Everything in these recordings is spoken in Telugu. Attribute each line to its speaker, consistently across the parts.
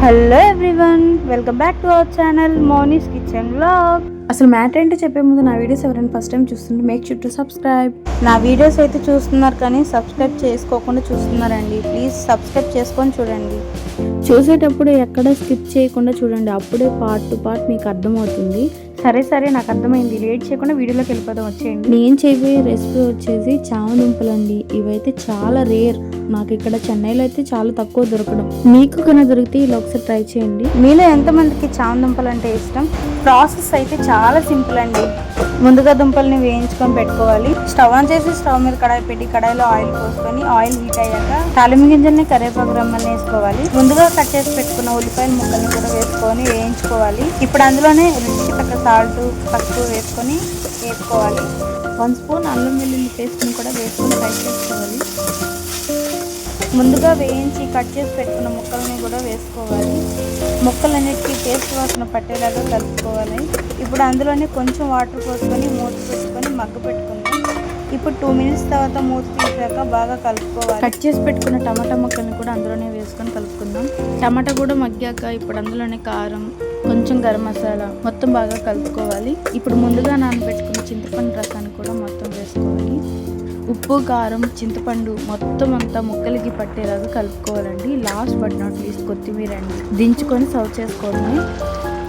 Speaker 1: Hello everyone, welcome back to our channel Moni's kitchen vlog. అసలు మ్యాటర్ ఏంటో చెప్పే ముందు నా వీడియోస్ ఎవరైనా ఫస్ట్ టైం చూస్తుంటే మేక్ షూర్ టు సబ్స్క్రైబ్. నా వీడియోస్ అయితే చూస్తున్నారు కానీ సబ్స్క్రైబ్ చేసుకోకుండా చూస్తున్నారండి. ప్లీజ్ సబ్స్క్రైబ్ చేసుకొని చూడండి. చూసేటప్పుడు ఎక్కడ స్కిప్ చేయకుండా చూడండి, అప్పుడే పార్ట్ టు పార్ట్ మీకు అర్థమవుతుంది. సరే నాకు అర్థమైంది, లేట్ చేయకుండా వీడియోలోకి వెళ్ళిపోదాం, వచ్చేయండి. నేను చేయబోయే రెసిపీ వచ్చేసి చామదుంపలు అండి. ఇవైతే చాలా రేర్, నాకు ఇక్కడ చెన్నైలో అయితే చాలా తక్కువ దొరకడం. మీకు కన్నా దొరికితే ఇలా ఒకసారి ట్రై చేయండి. మీలో ఎంతమందికి చామదుంపలు అంటే ఇష్టం? ప్రాసెస్ అయితే చాలా సింపుల్ అండి. ముందుగా దుంపల్ని వేయించుకొని పెట్టుకోవాలి. స్టవ్ ఆన్ చేసి స్టవ్ మీద కడాయి పెట్టి కడాయిలో ఆయిల్ పోసుకొని ఆయిల్ హీట్ అయ్యాక తాలింపు గింజల్ని కరివేపాకు రమ్మల్ని వేసుకోవాలి. ముందుగా కట్ చేసి పెట్టుకున్న ఉల్లిపాయల ముక్కల్ని కూడా వేసుకొని వేయించుకోవాలి. ఇప్పుడు అందులోనే రుచికి తగ్గ సాల్ట్ పసుపు వేసుకోవాలి. 1 స్పూన్ అల్లం వెల్లుల్లి పేస్ట్ని కూడా వేసుకొని ఫ్రై చేసుకోవాలి. ముందుగా వేయించి కట్ చేసి పెట్టుకున్న ముక్కల్ని కూడా వేసుకోవాలి. ముక్కలన్నిటికీ పేస్ట్ వాసన పట్టేలాగా కలుపుకోవాలి. ఇప్పుడు అందులోనే కొంచెం వాటర్ పోసుకొని మూత పెట్టుకొని మగ్గ పెట్టుకుందాం. ఇప్పుడు 2 మినిట్స్ తర్వాత మూత తీసాక బాగా కలుపుకోవాలి. కట్ చేసి పెట్టుకున్న టమాటా ముక్కల్ని కూడా అందులోనే వేసుకొని కలుపుకుందాం. టమాటా కూడా మగ్గాక ఇప్పుడు అందులోనే కారం, కొంచెం గరం మసాలా మొత్తం బాగా కలుపుకోవాలి. ఇప్పుడు ముందుగా నానబెట్టుకున్న చింతపండు రసాన్ని కూడా మొత్తం వేసుకోవాలి. ఉప్పు, కారం, చింతపండు మొత్తం అంతా ముక్కలకి పట్టేలాగా కలుపుకోవాలండి. లాస్ట్ బట్ నాట్ లీస్ట్ కొత్తిమీర అండి, దించుకొని సర్వ్ చేసుకోవడమే.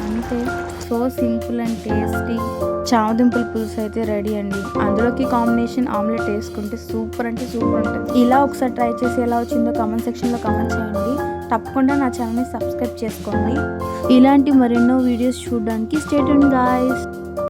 Speaker 1: అంతే, సో సింపుల్ అండ్ టేస్టీ చామదుంపల పులుసు అయితే రెడీ అండి. అందులోకి కాంబినేషన్ ఆమ్లెట్ వేసుకుంటే సూపర్ అంటే సూపర్ ఉంటుంది. ఇలా ఒకసారి ట్రై చేసి ఎలా వచ్చిందో కామెంట్ సెక్షన్లో కామెంట్ చేయండి. తప్పకుండా నా ఛానల్ని సబ్స్క్రైబ్ చేసుకోండి. ఇలాంటి మరెన్నో వీడియోస్ చూడడానికి స్టే ట్యూన్డ్ గాయ్స్.